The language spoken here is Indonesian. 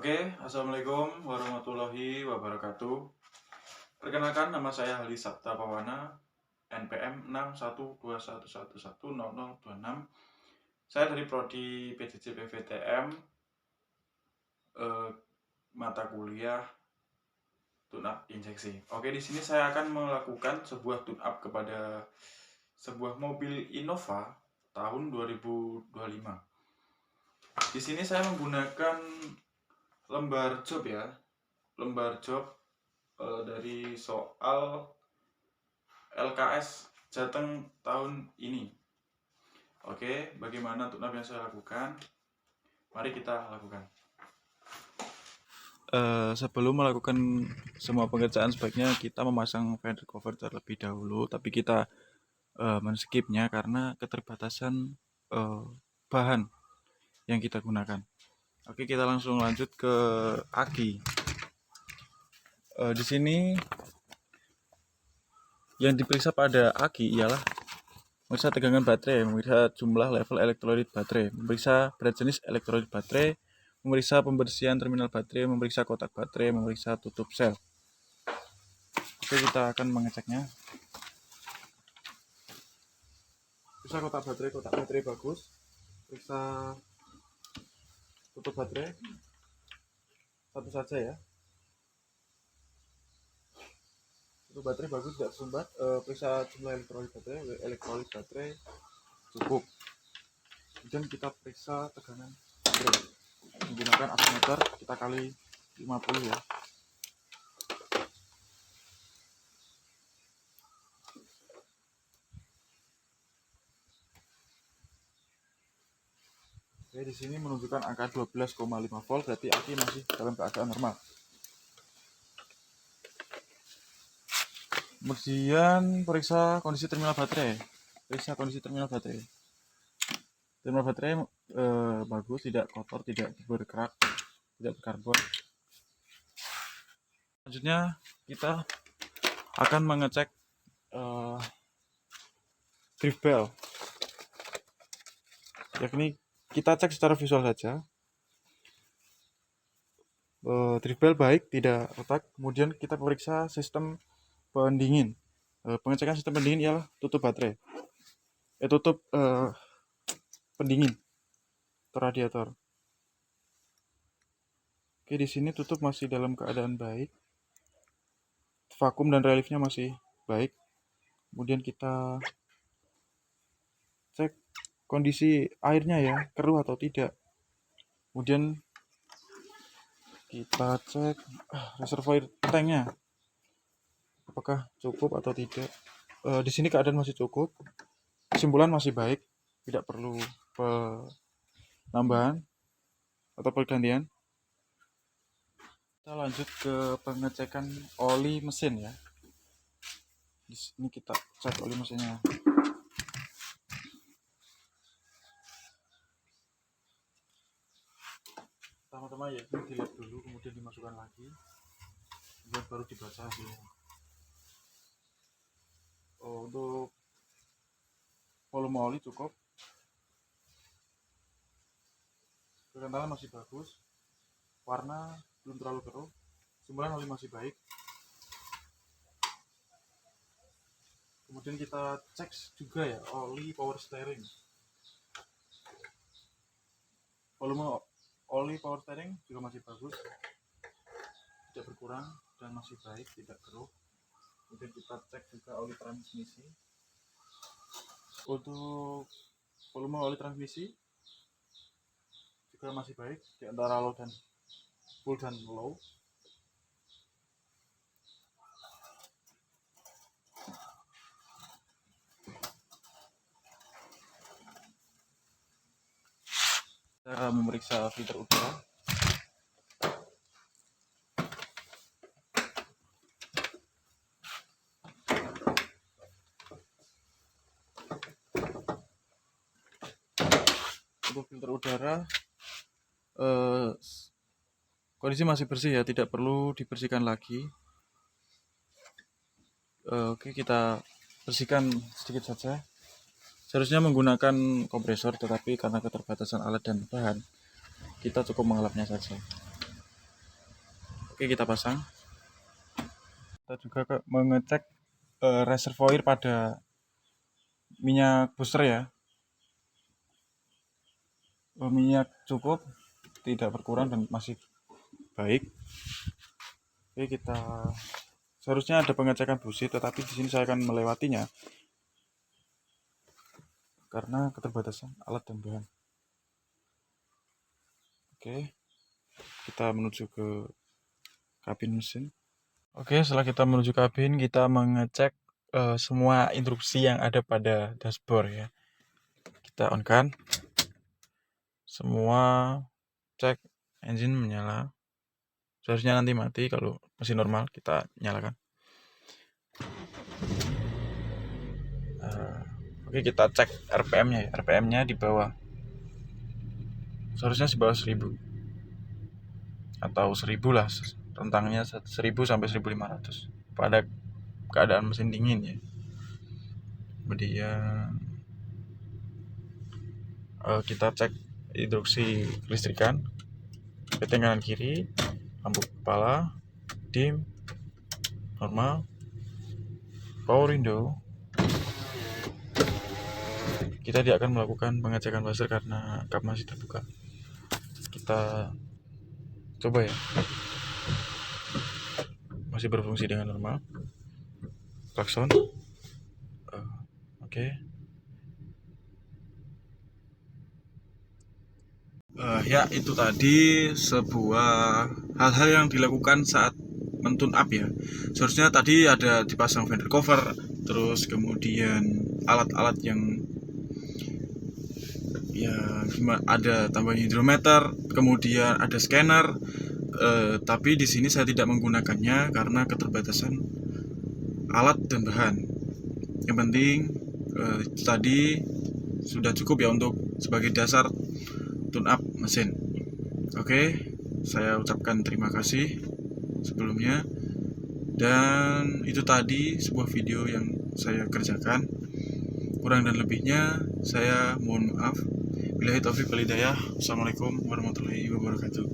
Assalamualaikum warahmatullahi wabarakatuh. Perkenalkan, nama saya Hali Sabta Pawana, NPM 6121110026. Saya dari Prodi PJJ PVTM, mata kuliah tune-up injeksi. Di sini saya akan melakukan sebuah tune-up kepada sebuah mobil Innova tahun 2025. Di sini saya menggunakan lembar job dari soal LKS Jateng tahun ini. Bagaimana tune-up yang saya lakukan? Mari kita lakukan. Sebelum melakukan semua pengerjaan, sebaiknya kita memasang fender cover terlebih dahulu, tapi kita men-skipnya karena keterbatasan bahan yang kita gunakan. Kita langsung lanjut ke aki. Di sini yang diperiksa pada aki ialah memeriksa tegangan baterai, memeriksa jumlah level elektrolit baterai, memeriksa berat jenis elektrolit baterai, memeriksa pembersihan terminal baterai, memeriksa kotak baterai, memeriksa tutup sel. Kita akan mengeceknya. Periksa kotak baterai bagus. Periksa tutup baterai satu saja ya. Tutup baterai bagus, tidak tersumbat. Periksa jumlah elektrolit baterai cukup. Kemudian kita periksa tegangan baterai menggunakan ammeter, kita kali 50 ya. Di sini menunjukkan angka 12,5 volt, berarti aki masih dalam keadaan normal. Kemudian periksa kondisi terminal baterai. Terminal baterai bagus, tidak kotor, tidak berkerak, tidak berkarbon. Selanjutnya kita akan mengecek drift bell, yakni kita cek secara visual saja. Drift bell baik, tidak retak. Kemudian kita periksa sistem pendingin. Pengecekan sistem pendingin ialah tutup baterai, tutup pendingin atau radiator. Di sini tutup masih dalam keadaan baik, vakum dan reliefnya masih baik. Kemudian kita cek kondisi airnya ya, keruh atau tidak. Kemudian kita cek reservoir tanknya, apakah cukup atau tidak. Di sini keadaan masih cukup, kesimpulan masih baik, tidak perlu penambahan atau pergantian. Kita lanjut ke pengecekan oli mesin ya. Di sini kita cek oli mesinnya. Pertama-tama ya ini dilihat dulu, kemudian dimasukkan lagi, kemudian baru dibaca hasilnya. Untuk volume oli cukup, kekentalan masih bagus, warna belum terlalu keruh, kesimpulan oli masih baik. Kemudian kita cek juga ya oli power steering. Volume oli power steering juga masih bagus, tidak berkurang dan masih baik, tidak keruh. Kemudian kita cek juga oli transmisi. Untuk volume oli transmisi juga masih baik, di antara full dan low. Kita memeriksa filter udara. Untuk filter udara kondisi masih bersih ya, tidak perlu dibersihkan lagi. Kita bersihkan sedikit saja. Seharusnya menggunakan kompresor, tetapi karena keterbatasan alat dan bahan, kita cukup mengelapnya saja. Oke, kita pasang. Kita juga mengecek reservoir pada minyak booster ya. Minyak cukup, tidak berkurang dan masih baik. Oke, kita seharusnya ada pengecekan busi, tetapi di sini saya akan melewatinya karena keterbatasan alat dan bahan. Oke, kita menuju ke kabin mesin. Oke, setelah kita menuju kabin, kita mengecek semua instruksi yang ada pada dashboard ya. Kita on kan, semua cek engine menyala. Seharusnya nanti mati, kalau masih normal kita nyalakan. Oke, kita cek RPM-nya ya. RPM-nya di bawah. Seharusnya di bawah 1000 atau 1000 lah, rentangnya 1000 sampai 1500 pada keadaan mesin dingin ya. Kemudian kita cek instruksi kelistrikan, setting kanan kiri, lampu kepala, dim, normal, power window. Kita tidak akan melakukan pengecekan buzzer karena kap masih terbuka. Kita coba ya, masih berfungsi dengan normal. Klakson, oke. Ya, itu tadi sebuah hal-hal yang dilakukan saat mentune up ya. Seharusnya tadi ada dipasang fender cover, terus kemudian alat-alat yang ya ada tambahan hidrometer, kemudian ada scanner. Tapi di sini saya tidak menggunakannya karena keterbatasan alat dan bahan. Yang penting tadi sudah cukup ya untuk sebagai dasar tune up mesin. Oke, saya ucapkan terima kasih sebelumnya. Dan itu tadi sebuah video yang saya kerjakan. Kurang dan lebihnya saya mohon maaf. Billahi taufiq wal hidayah. Assalamualaikum warahmatullahi wabarakatuh.